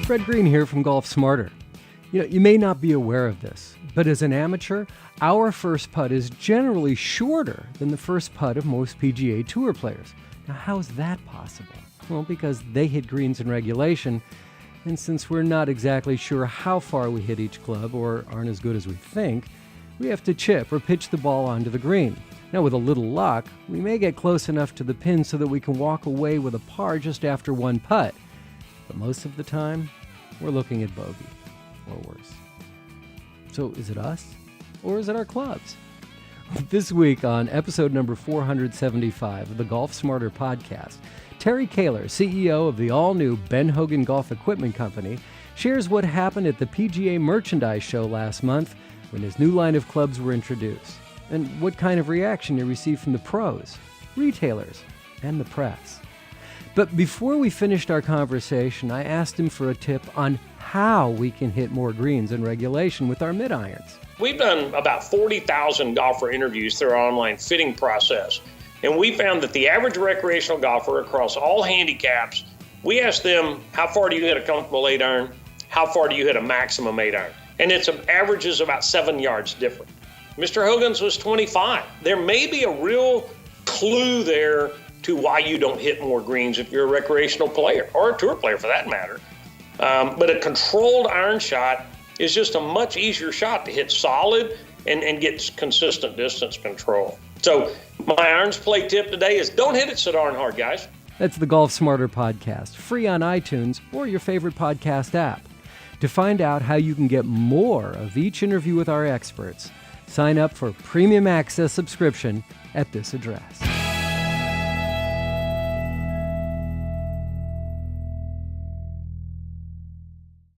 Fred Green here from Golf Smarter. You may not be aware of this, but as an amateur, our first putt is generally shorter than the first putt of most PGA Tour players. Now, how's that possible? Well, because they hit greens in regulation, and since we're not exactly sure how far we hit each club or aren't as good as we think, we have to chip or pitch the ball onto the green. Now, with a little luck, we may get close enough to the pin so that we can walk away with a par just after one putt. But most of the time, we're looking at bogey, or worse. So is it us, or is it our clubs? This week on episode number 475 of the Golf Smarter podcast, Terry Kaler, CEO of the all-new Ben Hogan Golf Equipment Company, shares what happened at the PGA Merchandise Show last month when his new line of clubs were introduced, and what kind of reaction he received from the pros, retailers, and the press. But before we finished our conversation, I asked him for a tip on how we can hit more greens in regulation with our mid-irons. We've done about 40,000 golfer interviews through our online fitting process, and we found that the average recreational golfer across all handicaps, we asked them, how far do you hit a comfortable 8-iron? How far do you hit a maximum 8-iron? And its average is about 7 yards different. Mr. Hogan's was 25. There may be a real clue there to why you don't hit more greens if you're a recreational player, or a tour player for that matter. But a controlled iron shot is just a much easier shot to hit solid and get consistent distance control. So my irons play tip today is don't hit it so darn hard, guys. That's the Golf Smarter podcast, free on iTunes or your favorite podcast app. To find out how you can get more of each interview with our experts, sign up for Premium Access subscription at this address.